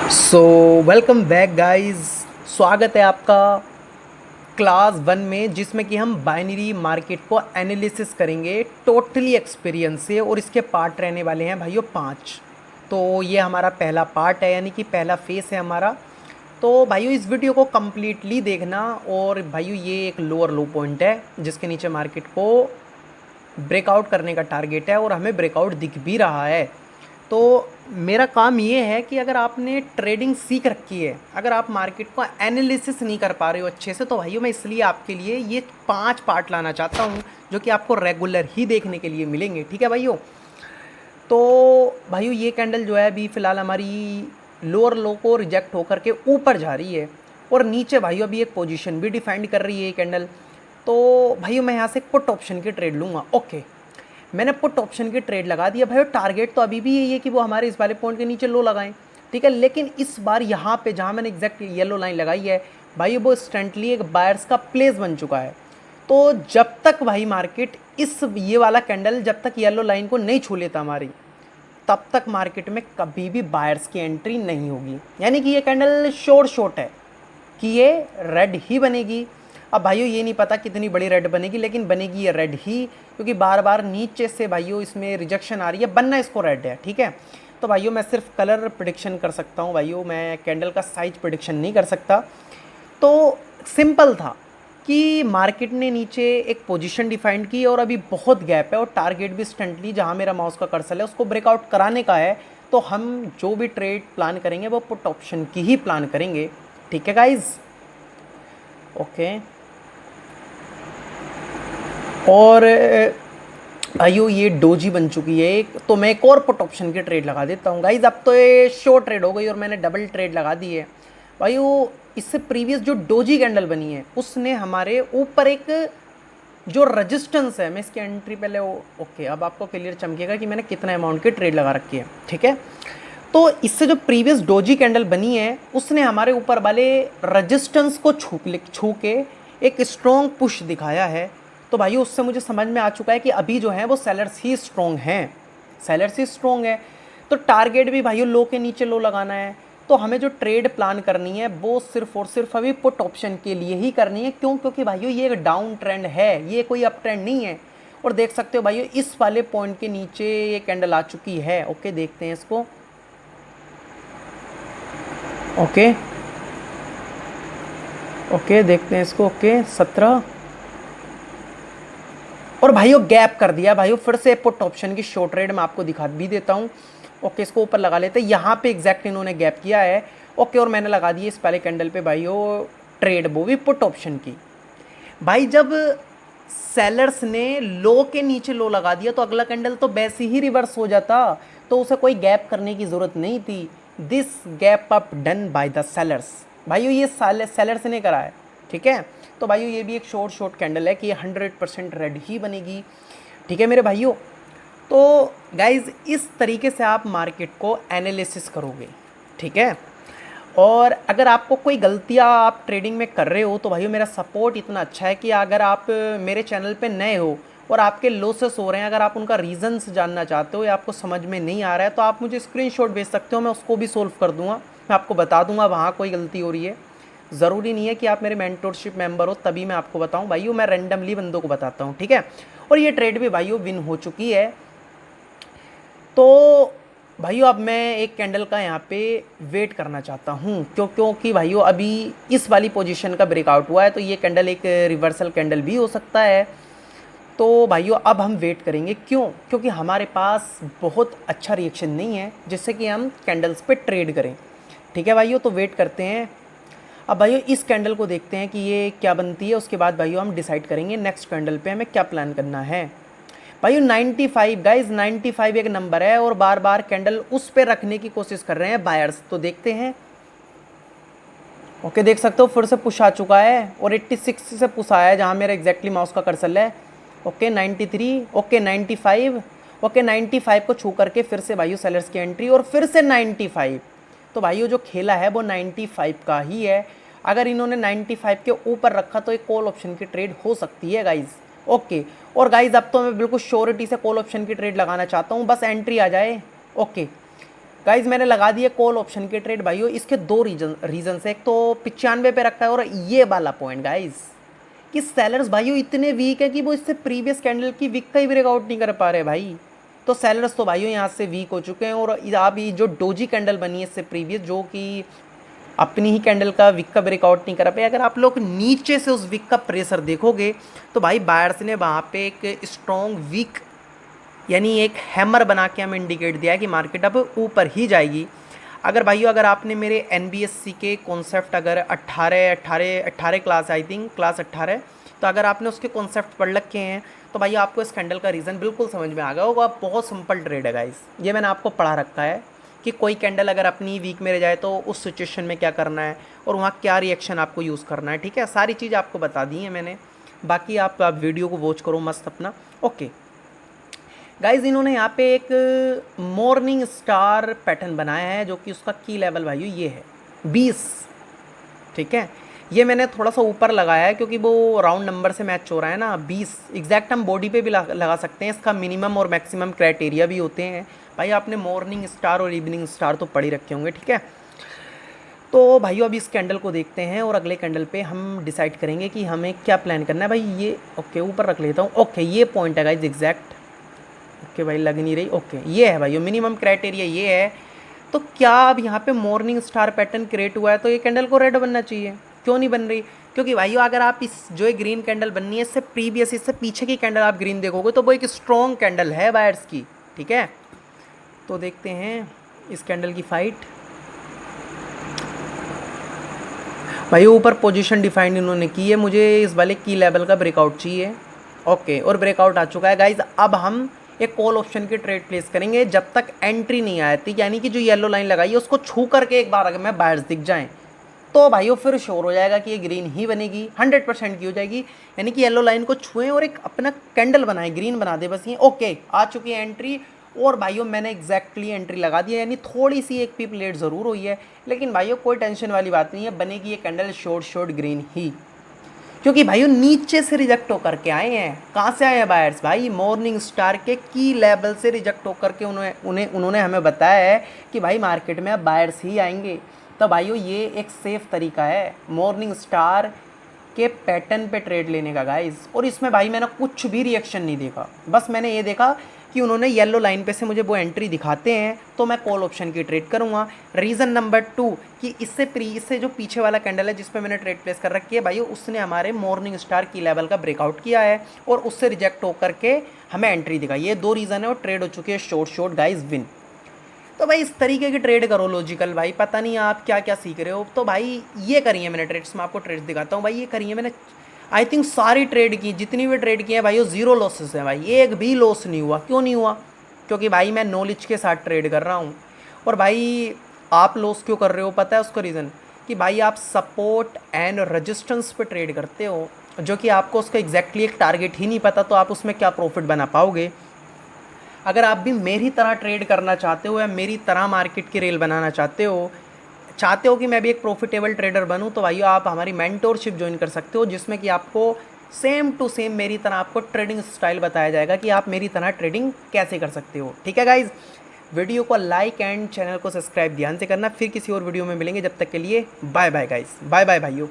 So welcome back guys. स्वागत है आपका क्लास वन में, जिसमें कि हम बाइनरी मार्केट को एनालिसिस करेंगे टोटली एक्सपीरियंस से। और इसके पार्ट रहने वाले हैं भाइयों 5। तो ये हमारा पहला पार्ट है, यानी कि पहला फेस है हमारा। तो भाइयों इस वीडियो को कम्प्लीटली देखना। और भाइयों ये एक लोअर लो पॉइंट है जिसके नीचे मार्केट को ब्रेकआउट करने का टारगेट है, और हमें ब्रेकआउट दिख भी रहा है। तो मेरा काम ये है कि अगर आपने ट्रेडिंग सीख रखी है, अगर आप मार्केट को एनालिसिस नहीं कर पा रहे हो अच्छे से, तो भाइयों मैं इसलिए आपके लिए ये 5 पार्ट लाना चाहता हूँ, जो कि आपको रेगुलर ही देखने के लिए मिलेंगे। ठीक है भाइयों। तो भाइयों ये कैंडल जो है अभी फ़िलहाल हमारी लोअर लो को रिजेक्ट होकर के ऊपर जा रही है, और नीचे भाइयों अभी एक पोजीशन भी डिफाइंड कर रही है ये कैंडल। तो भाइयों मैं यहाँ से पुट ऑप्शन की ट्रेड लूँगा। ओके, मैंने पुट ऑप्शन की ट्रेड लगा दिया। भाई टारगेट तो अभी भी यही है कि वो हमारे इस वाले पॉइंट के नीचे लो लगाएं। ठीक है, लेकिन इस बार यहाँ पे जहाँ मैंने एग्जैक्ट येलो लाइन लगाई है भाई, वो इंस्टेंटली एक बायर्स का प्लेस बन चुका है। तो जब तक भाई मार्केट इस ये वाला कैंडल जब तक येलो लाइन को नहीं छू लेता हमारी, तब तक मार्केट में कभी भी बायर्स की एंट्री नहीं होगी। यानी कि ये कैंडल शॉर्ट है कि ये रेड ही बनेगी। अब भाइयों ये नहीं पता कितनी बड़ी रेड बनेगी, लेकिन बनेगी ये रेड ही, क्योंकि बार बार नीचे से भाइयों इसमें रिजेक्शन आ रही है। बनना इसको रेड है। ठीक है, तो भाइयों मैं सिर्फ कलर प्रिडिक्शन कर सकता हूँ भाइयों, मैं कैंडल का साइज प्रिडिक्शन नहीं कर सकता। तो सिंपल था कि मार्केट ने नीचे एक पोजीशन डिफाइंड की, और अभी बहुत गैप है, और टारगेट भी इंस्टेंटली जहाँ मेरा माउस का कर्सर है उसको ब्रेकआउट कराने का है। तो हम जो भी ट्रेड प्लान करेंगे वो पुट ऑप्शन की ही प्लान करेंगे। ठीक है गाइज, ओके। और भाइयों ये डोजी बन चुकी है एक, तो मैं एक और पुट ऑप्शन की ट्रेड लगा देता हूँ गाइज। अब तो ये शॉर्ट ट्रेड हो गई और मैंने डबल ट्रेड लगा दी है भाइयों। इससे प्रीवियस जो डोजी कैंडल बनी है उसने हमारे ऊपर एक जो रजिस्टेंस है, मैं इसकी एंट्री पहले ओके, अब आपको क्लियर चमकेगा कि मैंने कितना अमाउंट की ट्रेड लगा रखी है। ठीक है, तो इससे जो प्रीवियस डोजी कैंडल बनी है उसने हमारे ऊपर वाले रजिस्टेंस को छू के एक स्ट्रॉन्ग पुश दिखाया है। तो भाई उससे मुझे समझ में आ चुका है कि अभी जो है वो सेलर्स ही स्ट्रॉन्ग हैं, सेलर्स ही स्ट्रॉन्ग है। तो टारगेट भी भाइयों लो के नीचे लो लगाना है। तो हमें जो ट्रेड प्लान करनी है वो सिर्फ और सिर्फ अभी पुट ऑप्शन के लिए ही करनी है। क्यों? क्योंकि भाइयों ये एक डाउन ट्रेंड है, ये कोई अप ट्रेंड नहीं है। और देख सकते हो भाइयों इस वाले पॉइंट के नीचे ये कैंडल आ चुकी है। ओके, देखते हैं इसको। ओके ओके, देखते हैं इसको। ओके 17, और भाइयों गैप कर दिया भाइयों। फिर से पुट ऑप्शन की शॉर्ट ट्रेड मैं आपको दिखा भी देता हूँ। ओके, इसको ऊपर लगा लेते हैं। यहाँ पे एग्जैक्ट इन्होंने गैप किया है। ओके, और मैंने लगा दी इस पहले कैंडल पे भाइयों ट्रेड, वो भी पुट ऑप्शन की। भाई जब सेलर्स ने लो के नीचे लो लगा दिया तो अगला कैंडल तो वैसे ही रिवर्स हो जाता, तो उसे कोई गैप करने की ज़रूरत नहीं थी। This gap up done by the sellers, भाइयों ये सेलर्स ने करा है। ठीक है, तो भाइयों ये भी एक शॉर्ट कैंडल है कि ये 100% रेड ही बनेगी। ठीक है मेरे भाइयों। तो गाइज इस तरीके से आप मार्केट को एनालिसिस करोगे। ठीक है, और अगर आपको कोई गलतियाँ आप ट्रेडिंग में कर रहे हो तो भाइयों मेरा सपोर्ट इतना अच्छा है कि अगर आप मेरे चैनल पे नए हो और आपके लॉसेस हो रहे हैं, अगर आप उनका रीज़न्स जानना चाहते हो या आपको समझ में नहीं आ रहा है, तो आप मुझे स्क्रीनशॉट भेज सकते हो, मैं उसको भी सोल्व कर दूंगा। मैं आपको बता दूंगा वहाँ कोई गलती हो रही है। ज़रूरी नहीं है कि आप मेरे मेंटोरशिप मेंबर हो तभी मैं आपको बताऊँ भाइयों, मैं रैंडमली बंदों को बताता हूँ। ठीक है, और ये ट्रेड भी भाइयों विन हो चुकी है। तो भाइयों अब मैं एक कैंडल का यहाँ पे वेट करना चाहता हूँ, क्योंकि भाइयों अभी इस वाली पोजीशन का ब्रेकआउट हुआ है, तो ये कैंडल एक रिवर्सल कैंडल भी हो सकता है। तो भाइयों अब हम वेट करेंगे। क्यों? क्योंकि हमारे पास बहुत अच्छा रिएक्शन नहीं है जिससे कि हम कैंडल्स पे ट्रेड करें। ठीक है भाइयों, तो वेट करते हैं। अब भाइयों इस कैंडल को देखते हैं कि ये क्या बनती है, उसके बाद भाइयों हम डिसाइड करेंगे नेक्स्ट कैंडल पे हमें क्या प्लान करना है। भाइयों 95 गाइज, 95 एक नंबर है, और बार बार कैंडल उस पे रखने की कोशिश कर रहे हैं बायर्स। तो देखते हैं। ओके, देख सकते हो फिर से पुश आ चुका है, और 86 से पुश आया है जहाँ मेरा एग्जैक्टली माउस का कर्सर है। ओके 93, ओके 95, ओके 95 को छू करके फिर से भाइयों सेलर्स की एंट्री, और फिर से 95। तो भाइयों जो खेला है वो 95 का ही है। अगर इन्होंने 95 के ऊपर रखा तो एक कॉल ऑप्शन की ट्रेड हो सकती है गाइज। ओके, और गाइज अब तो मैं बिल्कुल श्योरिटी से कॉल ऑप्शन की ट्रेड लगाना चाहता हूँ, बस एंट्री आ जाए। ओके गाइज मैंने लगा दिया कॉल ऑप्शन के ट्रेड भाइयों। इसके दो रीजन है। एक तो 95 पे रखा है, और ये वाला पॉइंट गाइज कि सेलर्स भाइयों इतने वीक है कि वो इससे प्रीवियस कैंडल की वीक का ही ब्रेकआउट नहीं कर पा रहे भाई। तो सेलर्स तो भाइयों यहाँ से वीक हो चुके हैं, और आप ये जो डोजी कैंडल बनी है इससे प्रीवियस, जो कि अपनी ही कैंडल का विक का ब्रेकआउट नहीं कर पाए। अगर आप लोग नीचे से उस विक का प्रेशर देखोगे तो भाई बायर्स ने वहाँ पे एक स्ट्रॉन्ग विक यानी एक हैमर बना के हमें इंडिकेट दिया है कि मार्केट अब ऊपर ही जाएगी। अगर भाइयों अगर आपने मेरे NBSC के कॉन्सेप्ट अगर 18 क्लास, आई थिंक क्लास 18, तो अगर आपने उसके कॉन्सेप्ट पढ़ रखे हैं तो भाई आपको इस कैंडल का रीज़न बिल्कुल समझ में आ गया होगा। बहुत सिंपल ट्रेड है गाइस, ये मैंने आपको पढ़ा रखा है कि कोई कैंडल अगर अपनी वीक में रह जाए तो उस सिचुएशन में क्या करना है और वहाँ क्या रिएक्शन आपको यूज़ करना है। ठीक है, सारी चीज़ आपको बता दी है मैंने, बाकी आप वीडियो को वॉच करो मस्त अपना। ओके गाइज, इन्होंने यहाँ पे एक मॉर्निंग स्टार पैटर्न बनाया है जो कि उसका की लेवल भाइयों ये है 20। ठीक है, ये मैंने थोड़ा सा ऊपर लगाया है क्योंकि वो राउंड नंबर से मैच हो रहा है ना। 20 एग्जैक्ट हम बॉडी पे भी लगा सकते हैं, इसका मिनिमम और मैक्सिमम क्राइटेरिया भी होते हैं भाई। आपने मॉर्निंग स्टार और इवनिंग स्टार तो पढ़ ही रखे होंगे। ठीक है, तो भाइयों अभी इस कैंडल को देखते हैं और अगले कैंडल पे हम डिसाइड करेंगे कि हमें क्या प्लान करना है भाई। ये ओके ऊपर रख लेता हूँ। ओके ये पॉइंट है गाइज एग्जैक्ट। ओके भाई लग नहीं रही। ओके ये है भाई मिनिमम क्राइटेरिया ये है। तो क्या अब यहाँ पे मॉर्निंग स्टार पैटर्न क्रिएट हुआ है तो ये कैंडल को रेड बनना चाहिए। क्यों नहीं बन रही? क्योंकि भाइयों अगर आप इस जो एक ग्रीन कैंडल बननी है इससे प्रीवियस, इससे पीछे की कैंडल आप ग्रीन देखोगे तो वो एक स्ट्रॉन्ग कैंडल है बायर्स की। ठीक है, तो देखते हैं इस कैंडल की फाइट। भाई ऊपर पोजीशन डिफाइंड इन्होंने की है, मुझे इस वाले की लेवल का ब्रेकआउट चाहिए। ओके और ब्रेकआउट आ चुका है गाइज। अब हम एक कॉल ऑप्शन की ट्रेड प्लेस करेंगे जब तक एंट्री नहीं आती, यानी कि जो येलो लाइन लगाई है उसको छू करके एक बार अगर मैं बायर्स दिख जाएं तो भाइयों फिर श्योर हो जाएगा कि ये ग्रीन ही बनेगी, 100% की हो जाएगी। यानी कि येलो लाइन को छुएं और एक अपना कैंडल बनाए, ग्रीन बना दे बस। ये ओके आ चुकी है एंट्री, और भाइयों मैंने एग्जैक्टली एंट्री लगा दी है। यानी थोड़ी सी एक पीप लेट ज़रूर हुई है, लेकिन भाइयों कोई टेंशन वाली बात नहीं है, बनेगी ये कैंडल शॉर्ट ग्रीन ही। क्योंकि भाइयों नीचे से रिजेक्ट होकर के आए हैं। कहाँ से आए हैं बायर्स? भाई मॉर्निंग स्टार के की लेवल से रिजेक्ट होकर के उन्होंने हमें बताया है कि भाई मार्केट में अब बायर्स ही आएंगे। तो भाइयों ये एक सेफ़ तरीका है मॉर्निंग स्टार के पैटर्न पे ट्रेड लेने का गाइस। और इसमें भाई मैंने कुछ भी रिएक्शन नहीं देखा, बस मैंने ये देखा कि उन्होंने येलो लाइन पे से मुझे वो एंट्री दिखाते हैं तो मैं कॉल ऑप्शन की ट्रेड करूंगा। रीज़न नंबर 2 कि इससे जो पीछे वाला कैंडल है जिस पे मैंने ट्रेड प्लेस कर रखी है भाई, उसने हमारे मॉर्निंग स्टार की लेवल का ब्रेकआउट किया है और उससे रिजेक्ट होकर के हमें एंट्री दिखाई। ये 2 रीज़न है और ट्रेड हो चुकी है शॉर्ट गाइज विन। तो भाई इस तरीके की ट्रेड करो लॉजिकल भाई, पता नहीं आप क्या क्या सीख रहे हो। तो भाई ये करी है मैंने ट्रेड्स, मैं आपको ट्रेड्स दिखाता हूँ भाई। ये करी है मैंने आई थिंक सारी ट्रेड की, जितनी भी ट्रेड की है भाई वो 0 लॉसेस हैं भाई, एक भी लॉस नहीं हुआ। क्यों नहीं हुआ? क्योंकि भाई मैं नॉलेज के साथ ट्रेड कर रहा हूँ। और भाई आप लॉस क्यों कर रहे हो पता है उसका रीज़न? कि भाई आप सपोर्ट एंड रजिस्टेंस पे ट्रेड करते हो, जो कि आपको उसका एग्जैक्टली एक टारगेट ही नहीं पता, तो आप उसमें क्या प्रॉफिट बना पाओगे। अगर आप भी मेरी तरह ट्रेड करना चाहते हो या मेरी तरह मार्केट की रेल बनाना चाहते हो कि मैं भी एक प्रॉफिटेबल ट्रेडर बनूं, तो भाइयों आप हमारी मेंटोरशिप ज्वाइन कर सकते हो, जिसमें कि आपको सेम टू सेम मेरी तरह आपको ट्रेडिंग स्टाइल बताया जाएगा कि आप मेरी तरह ट्रेडिंग कैसे कर सकते हो। ठीक है गाइज, वीडियो को लाइक एंड चैनल को सब्सक्राइब ध्यान से करना। फिर किसी और वीडियो में मिलेंगे, जब तक के लिए bye bye guys, bye bye भाइयों।